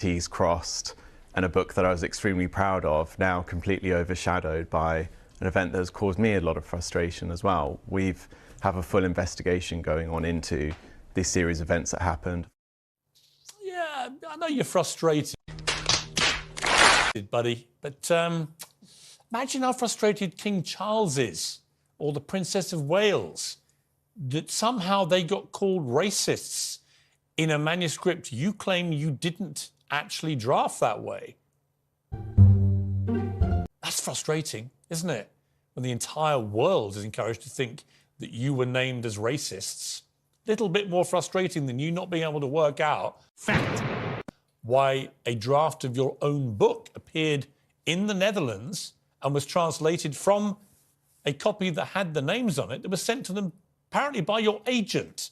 T's crossed, and a book that I was extremely proud of, now completely overshadowed by an event that has caused me a lot of frustration as well. We have a full investigation going on into this series of events that happened. Yeah, I know you're frustrated, buddy, but imagine how frustrated King Charles is, or the Princess of Wales, that somehow they got called racists in a manuscript you claim you didn't actually draft that way. That's frustrating, isn't it? When the entire world is encouraged to think that you were named as racists. Little bit more frustrating than you not being able to work out, fact, why a draft of your own book appeared in the Netherlands and was translated from a copy that had the names on it that was sent to them apparently by your agent.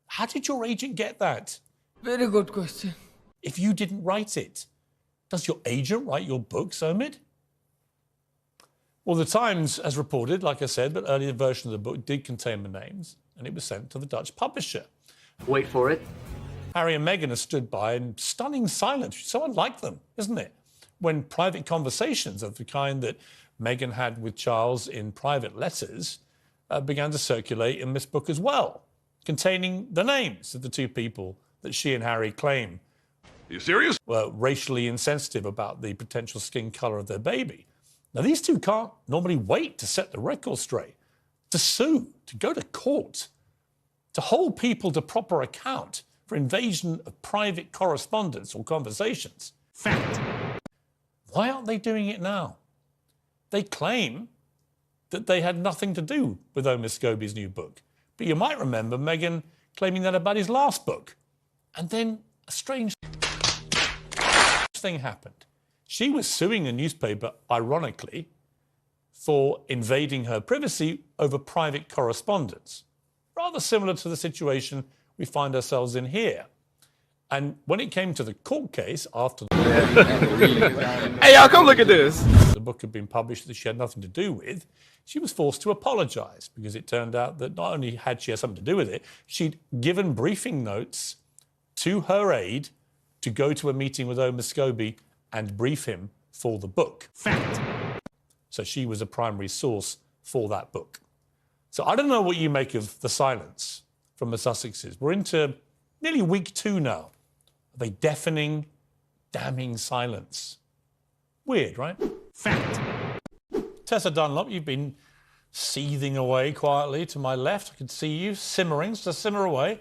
How did your agent get that? Very good question. If you didn't write it, does your agent write your books, Omid? Well, The Times has reported, like I said, that earlier version of the book did contain the names, and it was sent to the Dutch publisher. Wait for it. Harry and Meghan have stood by in stunning silence. So unlike them, isn't it? When private conversations of the kind that Meghan had with Charles in private letters began to circulate in this book as well, containing the names of the two people that she and Harry claim Are you serious? were racially insensitive about the potential skin colour of their baby. Now, these two can't normally wait to set the record straight, to sue, to go to court, to hold people to proper account for invasion of private correspondence or conversations. Fact. Why aren't they doing it now? They claim that they had nothing to do with Omid Scobie's new book. But you might remember Meghan claiming that about his last book. And then a strange thing happened. She was suing a newspaper, ironically, for invading her privacy over private correspondence. Rather similar to the situation we find ourselves in here. And when it came to the court case after Hey, y'all, come look at this. the book had been published that she had nothing to do with, she was forced to apologise because it turned out that not only had she had something to do with it, she'd given briefing notes to her aide to go to a meeting with Omid Scobie and brief him for the book. Fact. So she was a primary source for that book. So I don't know what you make of the silence from the Sussexes. We're into nearly week 2 now of a deafening, damning silence. Weird, right? Fact. Tessa Dunlop, you've been seething away quietly to my left. I could see you simmering, so simmer away.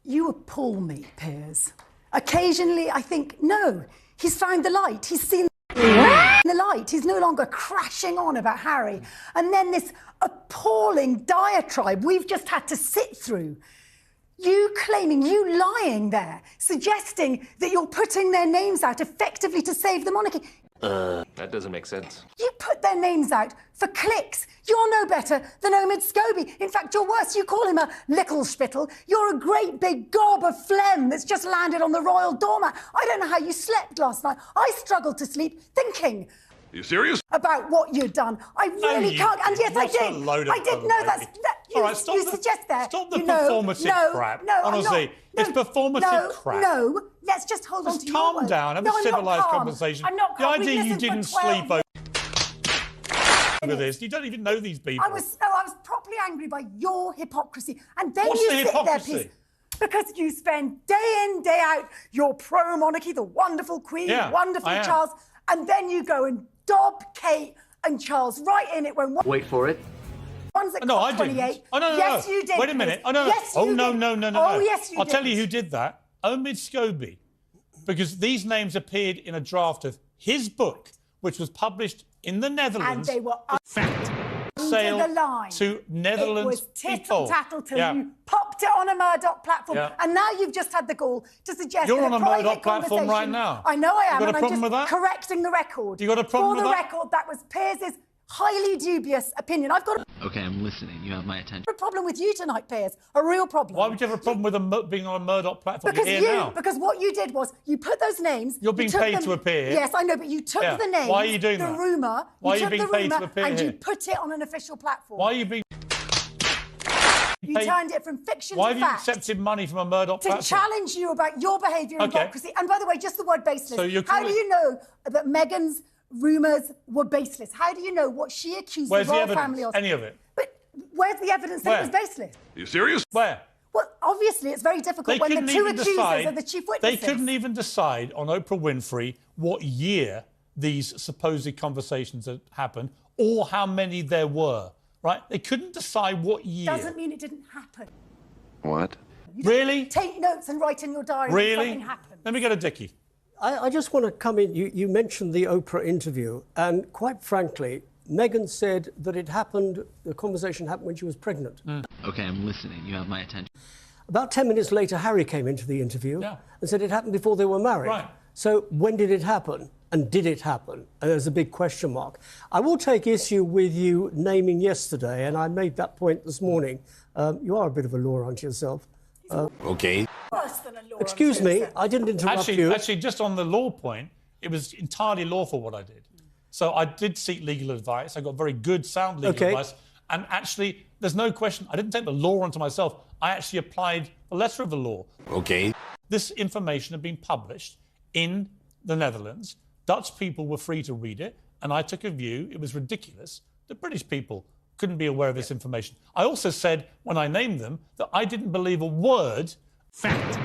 You appall me, Piers. Occasionally I think, no, he's found the light. He's seen the light. He's no longer crashing on about Harry. And then this appalling diatribe we've just had to sit through. You claiming, you lying there, suggesting that you're putting their names out effectively to save the monarchy. That doesn't make sense. You put their names out for clicks. You're no better than Omid Scobie. In fact, you're worse. You call him a little spittle. You're a great big gob of phlegm that's just landed on the royal doormat. I don't know how you slept last night. I struggled to sleep thinking Are you serious? about what you'd done. I really can't. And yes, I did. I did. No, that's... All right, stop you suggest there. Stop the you know, performative crap. No, honestly, it's performative crap. No, let's just hold on to your Calm words. down, have a I'm not civilised calm. conversation. I'm not The calm. idea We've you listened didn't for 12 sleep over this, you don't even know these people. I was properly angry by your hypocrisy. And then What's you the sit hypocrisy? there, because you spend day in, day out, you're pro-monarchy, the wonderful Queen, Yeah, wonderful I am. Charles, and then you go and dob Kate and Charles right in it when Wait for it. one's at No, I COP28. didn't. Oh, no, Yes, no. you did. Wait a minute. Oh, no. Yes, oh, you no, did. no, no, no, Oh, no. yes, you I'll did. tell you who did that. Omid Scobie. Because these names appeared in a draft of his book, which was published in the And Netherlands. they were Fact. under Sale the line. to Netherlands It was people. tittle-tattle till Yeah. you popped it on a Murdoch platform. Yeah. And now you've just had the gall to suggest You're that on a private Murdoch platform right conversation- now. I know I am, You got a and I'm problem just with that? correcting the record. You got a problem For with the that? record, that was Piers' highly dubious opinion. I've got Okay, I'm listening. You have my attention. a problem with you tonight, Piers. A real problem. Why would you have a problem with being on a Murdoch platform? You're here now. Because what you did was you put those names. You're being you took paid them- to appear. Yes, I know, but you took Yeah. the names. Why are you doing the that? rumour. Why are you took being the paid to rumour appear and here? you put it on an official platform. Why are you being You turned it from fiction Why to have you fact. accepted money from a Murdoch To platform? challenge you about your behaviour and Okay. hypocrisy. And by the way, just the word baseless. So you're How do calling- you know that Meghan's rumours were baseless? How do you know what she accused Where's the the royal evidence? family of? Any of it? But where's the evidence that it was baseless? Are you serious? Where? Well, obviously, it's very difficult when the two accusers are the chief witnesses. They couldn't even decide on Oprah Winfrey what year these supposed conversations had happened or how many there were, right? They couldn't decide what year. Doesn't mean it didn't happen. What? You don't Really? Take notes and write in your diary when Really? something happened. Let me get a Dickie. I just want to come in. You mentioned the Oprah interview, and quite frankly, Meghan said that it happened, the conversation happened when she was pregnant. Okay, I'm listening. You have my attention. About 10 minutes later, Harry came into the interview Yeah. and said it happened before they were married. Right. So when did it happen? And did it happen? And there's a big question mark. I will take issue with you naming yesterday, and I made that point this morning. You are a bit of a law unto yourself. Okay. Worse than a law Excuse unto me, itself. I didn't interrupt you. Actually, just on the law point, it was entirely lawful what I did. So I did seek legal advice. I got very good, sound legal Okay. advice. And actually, there's no question. I didn't take the law onto myself. I actually applied a letter of the law. Okay. This information had been published in the Netherlands. Dutch people were free to read it. And I took a view, it was ridiculous, that British people couldn't be aware of this information. I also said, when I named them, that I didn't believe a word, fact,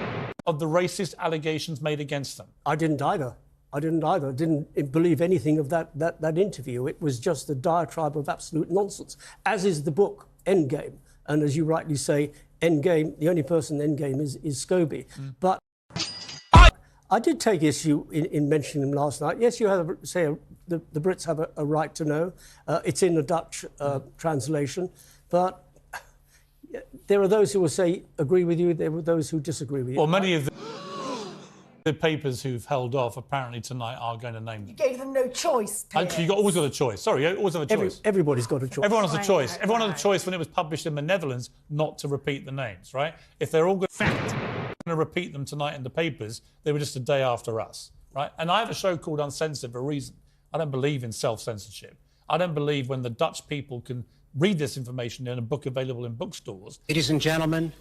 of the racist allegations made against them. I didn't either. Didn't believe anything of that interview. It was just a diatribe of absolute nonsense, as is the book Endgame. And as you rightly say, Endgame, the only person Endgame is Scobie. But I did take issue in mentioning him last night. Yes, you have the Brits have a right to know. It's in a Dutch translation, but there are those who will say agree with you. There were those who disagree with you. Well, many of the papers who've held off apparently tonight are going to name them. Gave them no choice. Piers. Actually, you always got a choice. Sorry, you always have a choice. Everybody's got a choice. Everyone has a Right, choice. right, Everyone had a right. choice when it was published in the Netherlands not to repeat the names, right? If they're all going to repeat them tonight in the papers, they were just a day after us, right? And I have a show called Uncensored for a reason. I don't believe in self-censorship. I don't believe when the Dutch people can read this information in a book available in bookstores, Ladies and gentlemen,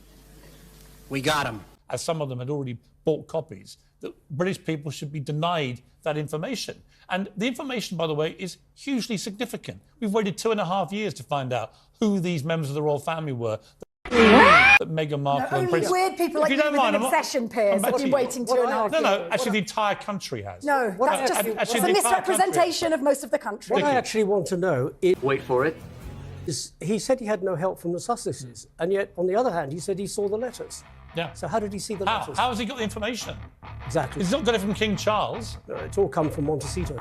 we got him. as some of them had already bought copies, that British people should be denied that information. And the information, by the way, is hugely significant. We've waited 2.5 years to find out who these members of the royal family were that Meghan Markle and Only Prince... weird people like If you don't with mind, an I'm not- obsession, Piers, I'm back have to been you. waiting 2.5 years. No, actually, the entire country has. No, that's just Actually, it's a the entire misrepresentation of most of the country. What I actually want to know Wait for it. is, he said he had no help from the Sussexes, and yet, on the other hand, he said he saw the letters. Yeah. So how did he see the How? letters? How has he got the information? Exactly. He's not got it from King Charles. It's all come from Montecito.